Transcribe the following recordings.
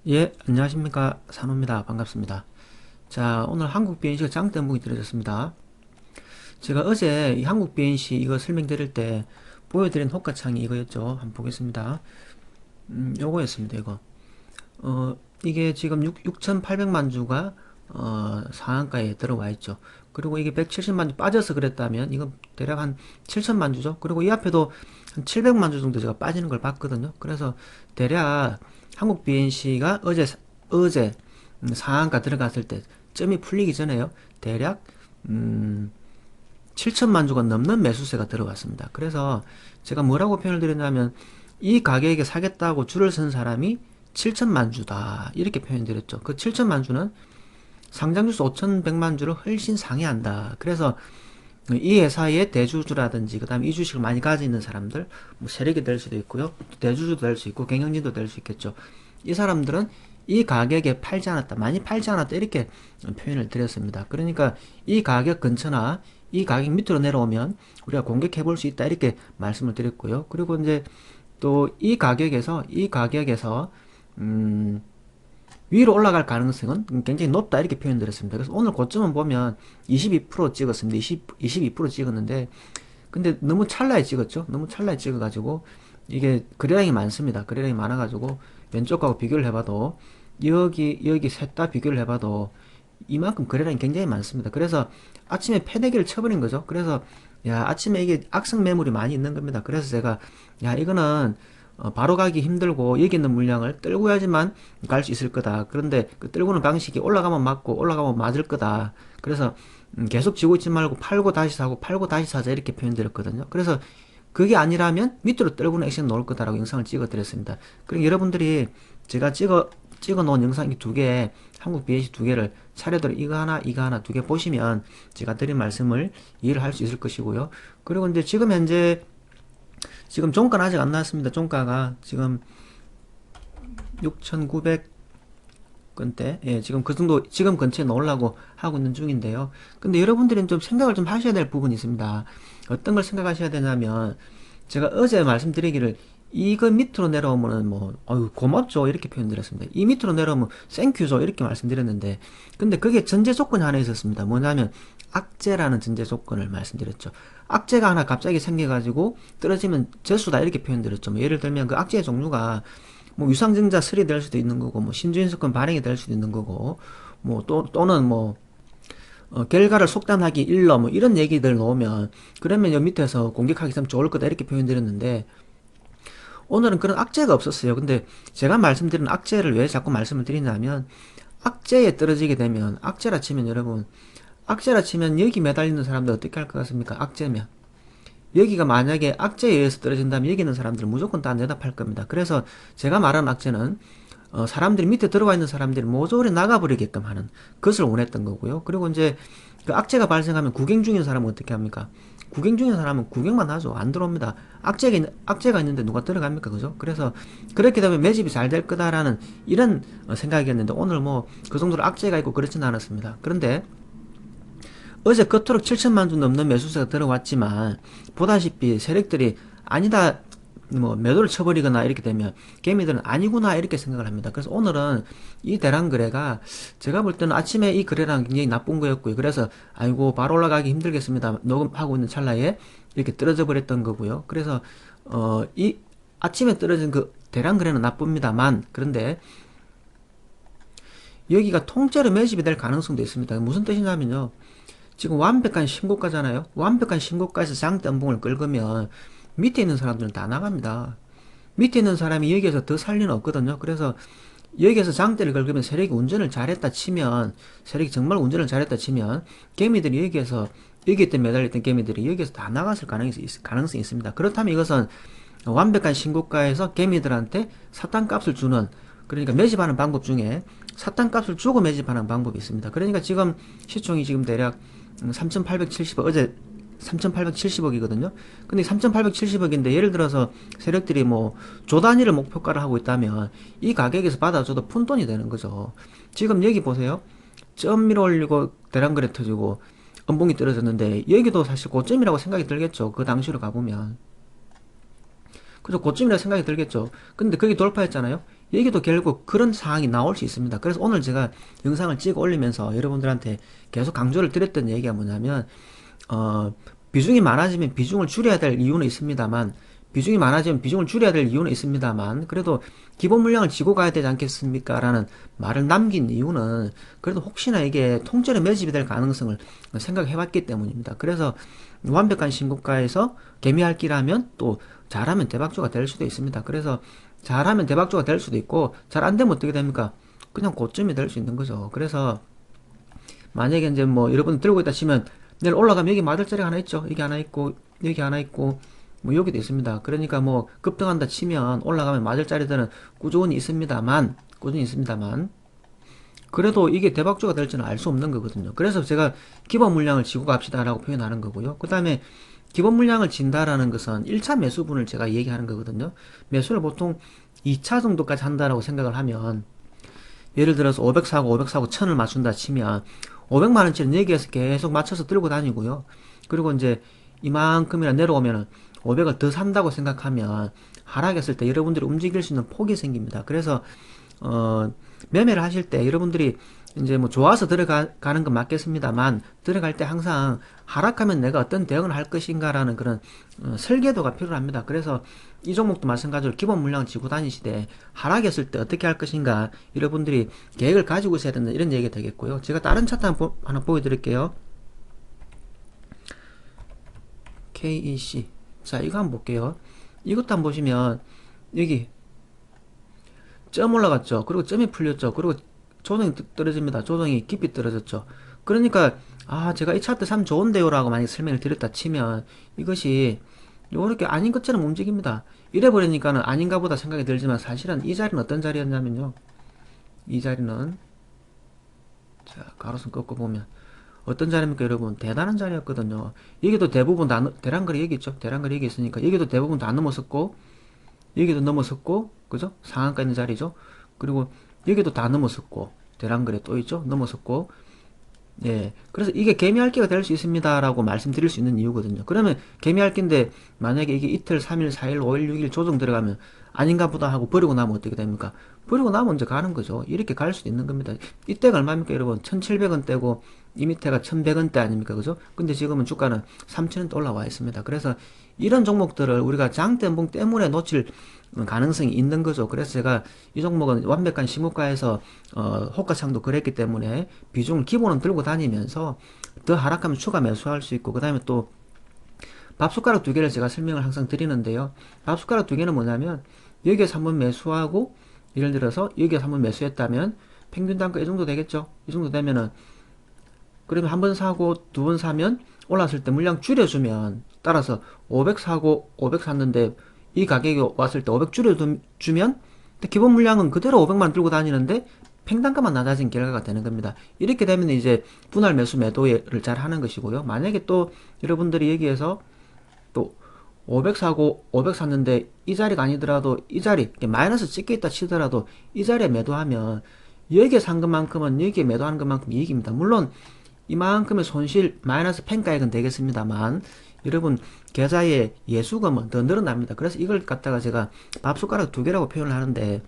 예, 안녕하십니까. 산호입니다. 반갑습니다. 자, 오늘 한국 BNC가 장대목이 들어졌습니다. 제가 어제 이 한국 BNC 이거 설명드릴 때 보여드린 호가창이 이거였죠. 한번 보겠습니다. 요거였습니다. 이거. 이게 지금 6,800만 주가 상한가에 들어와 있죠. 그리고 이게 170만 주 빠져서 그랬다면 이건 대략 한 7천만 주죠. 그리고 이 앞에도 한 700만 주 정도 제가 빠지는 걸 봤거든요. 그래서 대략 한국 BNC가 어제 상한가 들어갔을 때 점이 풀리기 전에요. 대략 7천만 주가 넘는 매수세가 들어왔습니다. 그래서 제가 뭐라고 표현을 드렸냐면 이 가격에 사겠다고 줄을 선 사람이 7천만 주다 이렇게 표현드렸죠. 그 7천만 주는 상장주수 5,100만 주를 훨씬 상회한다. 그래서 이 회사의 대주주라든지 그 다음에 이 주식을 많이 가지고 있는 사람들, 뭐 세력이 될 수도 있고요, 대주주도 될 수 있고 경영진도 될 수 있겠죠. 이 사람들은 이 가격에 팔지 않았다, 많이 팔지 않았다 이렇게 표현을 드렸습니다. 그러니까 이 가격 근처나 이 가격 밑으로 내려오면 우리가 공격해 볼 수 있다 이렇게 말씀을 드렸고요. 그리고 이제 또 이 가격에서 위로 올라갈 가능성은 굉장히 높다 이렇게 표현드렸습니다. 그래서 오늘 고점은 보면 22% 찍었습니다. 22% 찍었는데 근데 너무 찰나에 찍었죠. 너무 찰나에 찍어가지고 이게 거래량이 많습니다. 거래량이 많아가지고 왼쪽하고 비교를 해봐도 여기 셋 다 비교를 해봐도 이만큼 거래량이 굉장히 많습니다. 그래서 아침에 패대기를 쳐버린 거죠. 그래서 야 아침에 이게 악성 매물이 많이 있는 겁니다. 그래서 제가 야 이거는 바로 가기 힘들고 여기 있는 물량을 떨고 야지만 갈 수 있을 거다. 그런데 그 떨구는 방식이 올라가면 맞고 올라가면 맞을 거다. 그래서 계속 지고 있지 말고 팔고 다시 사고 팔고 다시 사자 이렇게 표현드렸거든요. 그래서 그게 아니라면 밑으로 떨구는 액션 나올 거다라고 영상을 찍어 드렸습니다. 그리고 여러분들이 제가 찍어 놓은 영상 이 두 개, 한국 BNC 두 개를 차례대로 이거 하나 두 개 보시면 제가 드린 말씀을 이해를 할 수 있을 것이고요. 그리고 이제 지금 현재 지금 종가는 아직 안 나왔습니다. 종가가 지금 6,900건대, 예, 지금 그 정도, 지금 근처에 넣으려고 하고 있는 중인데요. 근데 여러분들은 좀 생각을 좀 하셔야 될 부분이 있습니다. 어떤 걸 생각하셔야 되냐면, 제가 어제 말씀드리기를, 이거 밑으로 내려오면은 뭐, 어유 고맙죠. 이렇게 표현드렸습니다. 이 밑으로 내려오면, 땡큐죠. 이렇게 말씀드렸는데, 근데 그게 전제 조건이 하나 있었습니다. 뭐냐면, 악재라는 전제 조건을 말씀드렸죠. 악재가 하나 갑자기 생겨가지고 떨어지면 저수다 이렇게 표현드렸죠. 뭐 예를 들면 그 악재의 종류가 뭐 유상증자 3이 될 수도 있는 거고 뭐 신주인수권 발행이 될 수도 있는 거고 뭐 또는 뭐 결과를 속단하기 일러 뭐 이런 얘기들 놓으면 그러면 여 밑에서 공격하기 참 좋을 거다 이렇게 표현드렸는데 오늘은 그런 악재가 없었어요. 근데 제가 말씀드린 악재를 왜 자꾸 말씀을 드리냐면 악재에 떨어지게 되면 악재라 치면 여러분 악재라 치면 여기 매달리는 사람들 어떻게 할 것 같습니까? 악재면 여기가 만약에 악재에 의해서 떨어진다면 여기 있는 사람들은 무조건 다 내다팔 겁니다. 그래서 제가 말하는 악재는 사람들이 밑에 들어가 있는 사람들이 모조리 나가버리게끔 하는 것을 원했던 거고요. 그리고 이제 그 악재가 발생하면 구경 중인 사람은 어떻게 합니까? 구경 중인 사람은 구경만 하죠. 안 들어옵니다. 악재가 있는데 누가 들어갑니까? 그죠? 그래서 그렇게 되면 매집이 잘 될 거다라는 이런 생각이었는데 오늘 뭐 그 정도로 악재가 있고 그렇지는 않았습니다. 그런데 어제 그토록 7천만 주 넘는 매수세가 들어왔지만 보다시피 세력들이 아니다 뭐 매도를 쳐버리거나 이렇게 되면 개미들은 아니구나 이렇게 생각을 합니다. 그래서 오늘은 이 대량 거래가 제가 볼 때는 아침에 이 거래량 굉장히 나쁜 거였고요. 그래서 아이고 바로 올라가기 힘들겠습니다. 녹음하고 있는 찰나에 이렇게 떨어져 버렸던 거고요. 그래서 이 아침에 떨어진 그 대량 거래는 나쁩니다만 그런데 여기가 통째로 매집이 될 가능성도 있습니다. 무슨 뜻이냐면요. 지금 완벽한 신고가잖아요. 완벽한 신고가에서 장대 음봉을 끌으면 밑에 있는 사람들은 다 나갑니다. 밑에 있는 사람이 여기에서 더 살 리는 없거든요. 그래서 여기에서 장대를 걸으면 세력이 운전을 잘했다 치면 세력이 정말 운전을 잘했다 치면 개미들이 여기 때 매달렸던 개미들이 여기에서 다 나갔을 가능성이 있습니다. 그렇다면 이것은 완벽한 신고가에서 개미들한테 사탕값을 주는 그러니까 매집하는 방법 중에 사탕값을 주고 매집하는 방법이 있습니다. 그러니까 지금 시총이 지금 대략 3,870억 어제 3,870억이거든요. 근데 3,870억인데 예를 들어서 세력들이 뭐 조 단위를 목표가를 하고 있다면 이 가격에서 받아줘도 푼돈이 되는 거죠. 지금 여기 보세요. 점 밀어 올리고 대량거래 터지고 음봉이 떨어졌는데 여기도 사실 고점이라고 생각이 들겠죠. 그 당시로 가보면. 그죠? 고점이라고 생각이 들겠죠. 근데 거기 돌파했잖아요. 여기도 결국 그런 상황이 나올 수 있습니다. 그래서 오늘 제가 영상을 찍어 올리면서 여러분들한테 계속 강조를 드렸던 얘기가 뭐냐면, 비중이 많아지면 비중을 줄여야 될 이유는 있습니다만, 비중이 많아지면 비중을 줄여야 될 이유는 있습니다만, 그래도 기본 물량을 지고 가야 되지 않겠습니까? 라는 말을 남긴 이유는, 그래도 혹시나 이게 통째로 매집이 될 가능성을 생각해 봤기 때문입니다. 그래서 완벽한 신고가에서 개미핥기라면 또 잘하면 대박조가 될 수도 있습니다. 그래서 잘하면 대박조가 될 수도 있고, 잘 안 되면 어떻게 됩니까? 그냥 고점이 될 수 있는 거죠. 그래서 만약에 이제 뭐 여러분 들고 있다 치면 내일 올라가면 여기 맞을 자리가 하나 있죠. 여기 하나 있고 여기 하나 있고 뭐 여기도 있습니다. 그러니까 뭐 급등한다 치면 올라가면 맞을 자리들은 꾸준히 있습니다만 그래도 이게 대박주가 될지는 알 수 없는 거거든요. 그래서 제가 기본 물량을 지고 갑시다라고 표현하는 거고요. 그 다음에 기본 물량을 진다라는 것은 1차 매수분을 제가 얘기하는 거거든요. 매수를 보통 2차 정도까지 한다라고 생각을 하면, 예를 들어서 500 사고 500 사고 1000을 맞춘다 치면 500만원치는 여기에서 계속 맞춰서 들고 다니고요. 그리고 이제 이만큼이나 내려오면은 500을 더 산다고 생각하면 하락했을 때 여러분들이 움직일 수 있는 폭이 생깁니다. 그래서 매매를 하실 때 여러분들이 이제 뭐 좋아서 들어가는 건 맞겠습니다만, 들어갈 때 항상 하락하면 내가 어떤 대응을 할 것인가라는 그런 설계도가 필요합니다. 그래서 이 종목도 마찬가지로 기본 물량을 쥐고 다니시되 하락했을 때 어떻게 할 것인가 여러분들이 계획을 가지고 있어야 된다, 이런 얘기가 되겠고요. 제가 다른 차트 하나 보여드릴게요. KEC. 자, 이거 한번 볼게요. 이것도 한번 보시면 여기 점 올라갔죠. 그리고 점이 풀렸죠. 그리고 조정이 떨어집니다. 조정이 깊이 떨어졌죠. 그러니까 제가 이 차트 참 좋은데요 라고 만약 설명을 드렸다 치면 이것이 요렇게 아닌 것처럼 움직입니다. 이래 버리니까는 아닌가 보다 생각이 들지만, 사실은 이 자리는 어떤 자리였냐면요, 이 자리는, 자 가로선 꺾고 보면 어떤 자리입니까 여러분? 대단한 자리였거든요. 여기도 대부분 다 대량거래 여기 있죠. 대량거래 여기 있으니까 여기도 대부분 다 넘어섰고, 여기도 넘어섰고, 그죠? 상한가 있는 자리죠. 그리고 여기도 다 넘어섰고, 대량거래 또 있죠. 넘어섰고. 예. 그래서 이게 개미핥기가 될 수 있습니다라고 말씀드릴 수 있는 이유거든요. 그러면 개미핥기인데 만약에 이게 이틀, 3일, 4일, 5일, 6일 조정 들어가면 아닌가 보다 하고 버리고 나면 어떻게 됩니까? 버리고 나면 이제 가는 거죠. 이렇게 갈 수도 있는 겁니다. 이때가 얼마입니까 여러분? 1700원대고 이 밑에가 1100원대 아닙니까? 그죠? 근데 지금은 주가는 3000원대 올라와 있습니다. 그래서 이런 종목들을 우리가 장대봉 때문에 놓칠 가능성이 있는 거죠. 그래서 제가 이 종목은 완벽한 시무가에서 호가창도 그랬기 때문에 비중을 기본은 들고 다니면서 더 하락하면 추가 매수할 수 있고, 그 다음에 또 밥숟가락 두 개를 제가 설명을 항상 드리는데요. 밥숟가락 두 개는 뭐냐면, 여기에서 한번 매수하고, 예를 들어서 여기에서 한번 매수했다면 평균 단가 이 정도 되겠죠. 이 정도 되면은, 그러면 한 번 사고 두 번 사면 올랐을 때 물량 줄여주면, 따라서 500 사고 500 샀는데 이 가격이 왔을 때 500 줄여주면 기본 물량은 그대로 500만 들고 다니는데 팽단가만 낮아진 결과가 되는 겁니다. 이렇게 되면 이제 분할 매수 매도를 잘 하는 것이고요. 만약에 또 여러분들이 여기에서 또 500 사고 500 샀는데 이 자리가 아니더라도 이 자리 마이너스 찍혀 있다 치더라도 이 자리에 매도하면 여기에 산 것만큼은 여기에 매도하는 것만큼 이익입니다. 물론 이만큼의 손실 마이너스 팬가액은 되겠습니다만 여러분 계좌의 예수금은 더 늘어납니다. 그래서 이걸 갖다가 제가 밥숟가락 두 개라고 표현을 하는데,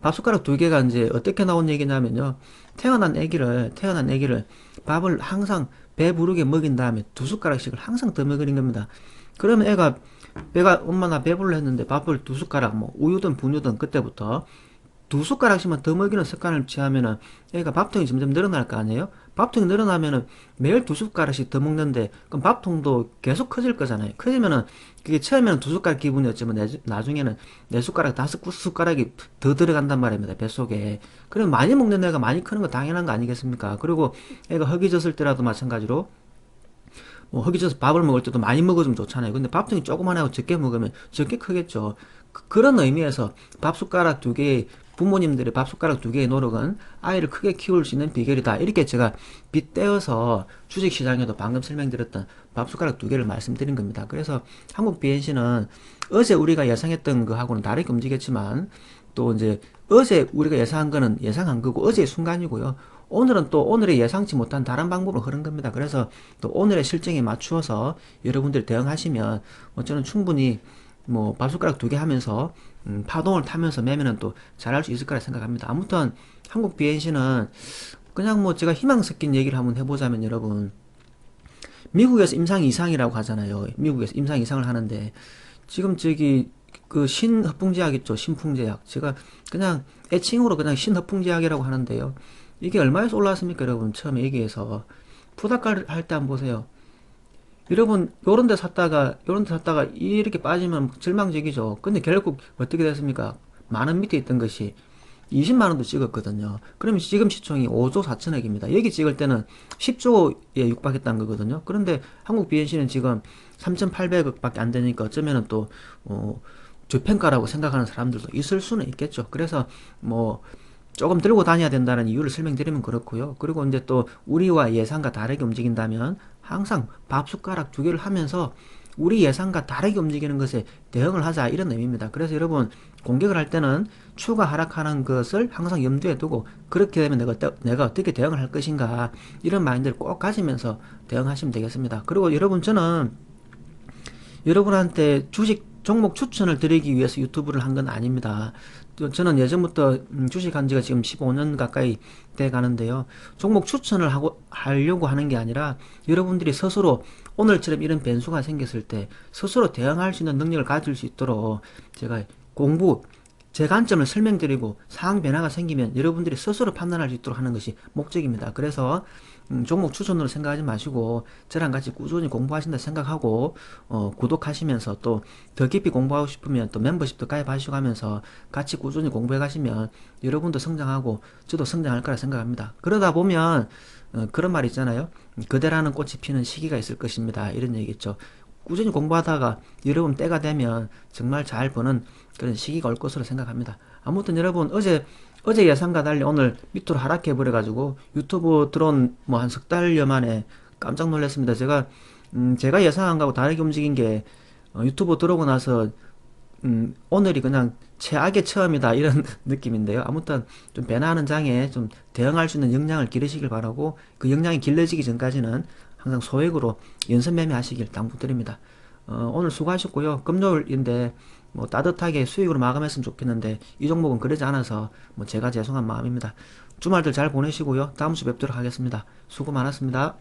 밥숟가락 두 개가 이제 어떻게 나온 얘기냐면요, 태어난 애기를 밥을 항상 배부르게 먹인 다음에 두 숟가락씩을 항상 더 먹이는 겁니다. 그러면 애가 배가 엄마 나 배불러 했는데 밥을 두 숟가락 뭐 우유든 분유든 그때부터 두 숟가락씩만 더 먹이는 습관을 취하면은 애가 밥통이 점점 늘어날 거 아니에요? 밥통이 늘어나면은 매일 두 숟가락씩 더 먹는데 그럼 밥통도 계속 커질 거잖아요. 커지면은 그게 처음에는 두 숟가락 기분이었지만 나중에는 네 숟가락, 다섯 숟가락이 더 들어간단 말입니다. 뱃속에. 그럼 많이 먹는 애가 많이 크는 거 당연한 거 아니겠습니까? 그리고 애가 허기졌을 때라도 마찬가지로 뭐 허기져서 밥을 먹을 때도 많이 먹어주면 좋잖아요. 근데 밥통이 조그만 하고 적게 먹으면 적게 크겠죠. 그런 의미에서 밥숟가락 두 개의 부모님들의 밥숟가락 두 개의 노력은 아이를 크게 키울 수 있는 비결이다. 이렇게 제가 빗대어서 주식시장에도 방금 설명드렸던 밥숟가락 두 개를 말씀드린 겁니다. 그래서 한국 BNC는 어제 우리가 예상했던 거하고는 다르게 움직였지만 또 이제 어제 우리가 예상한 거는 예상한 거고 어제의 순간이고요. 오늘은 또 오늘의 예상치 못한 다른 방법으로 흐른 겁니다. 그래서 또 오늘의 실정에 맞추어서 여러분들 대응하시면 저는 충분히 뭐 밥숟가락 두 개 하면서 파동을 타면서 매매는 또 잘할 수 있을 거라 생각합니다. 아무튼 한국 BNC는 그냥 뭐 제가 희망 섞인 얘기를 한번 해보자면 여러분, 미국에서 임상 이상이라고 하잖아요. 미국에서 임상 이상을 하는데 지금 저기 그 신허풍제약 있죠. 신풍제약. 제가 그냥 애칭으로 그냥 신허풍제약이라고 하는데요. 이게 얼마에서 올라왔습니까, 여러분? 처음에 얘기해서 푸닥갈 할 때 한번 보세요. 여러분, 요런 데 샀다가 이렇게 빠지면 절망적이죠. 근데 결국 어떻게 됐습니까? 만 원 밑에 있던 것이 20만 원도 찍었거든요. 그러면 지금 시총이 5조 4천억입니다. 여기 찍을 때는 10조에 육박했다는 거거든요. 그런데 한국 BNC는 지금 3,800억밖에 안 되니까 어쩌면은 또 저평가라고 생각하는 사람들도 있을 수는 있겠죠. 그래서 뭐 조금 들고 다녀야 된다는 이유를 설명드리면 그렇고요. 그리고 이제 또 우리와 예상과 다르게 움직인다면 항상 밥 숟가락 두 개를 하면서 우리 예상과 다르게 움직이는 것에 대응을 하자, 이런 의미입니다. 그래서 여러분, 공격을 할 때는 추가 하락하는 것을 항상 염두에 두고 그렇게 되면 내가 어떻게 대응을 할 것인가, 이런 마인드를 꼭 가지면서 대응하시면 되겠습니다. 그리고 여러분, 저는 여러분한테 주식 종목 추천을 드리기 위해서 유튜브를 한 건 아닙니다. 저는 예전부터 주식한 지가 지금 15년 가까이 돼 가는데요. 종목 추천을 하려고 하는 게 아니라 여러분들이 스스로 오늘처럼 이런 변수가 생겼을 때 스스로 대응할 수 있는 능력을 가질 수 있도록 제가 제 관점을 설명드리고 상황 변화가 생기면 여러분들이 스스로 판단할 수 있도록 하는 것이 목적입니다. 그래서 종목 추천으로 생각하지 마시고 저랑 같이 꾸준히 공부하신다 생각하고 구독하시면서 또 더 깊이 공부하고 싶으면 또 멤버십도 가입하시고 하면서 같이 꾸준히 공부해 가시면 여러분도 성장하고 저도 성장할 거라 생각합니다. 그러다 보면 그런 말 있잖아요. 그대라는 꽃이 피는 시기가 있을 것입니다. 이런 얘기겠죠. 꾸준히 공부하다가 여러분 때가 되면 정말 잘 버는 그런 시기가 올 것으로 생각합니다. 아무튼 여러분, 어제 예상과 달리 오늘 밑으로 하락해 버려가지고 유튜브 들어온 뭐 한 석 달여 만에 깜짝 놀랐습니다. 제가 예상한 거하고 다르게 움직인 게 유튜브 들어오고 나서 오늘이 그냥 최악의 처음이다, 이런 느낌인데요. 아무튼 좀 변화하는 장에 좀 대응할 수 있는 역량을 기르시길 바라고, 그 역량이 길러지기 전까지는 항상 소액으로 연습 매매하시길 당부드립니다. 오늘 수고하셨고요. 금요일인데 뭐 따뜻하게 수익으로 마감했으면 좋겠는데 이 종목은 그러지 않아서 뭐 제가 죄송한 마음입니다. 주말들 잘 보내시고요. 다음 주 뵙도록 하겠습니다. 수고 많았습니다.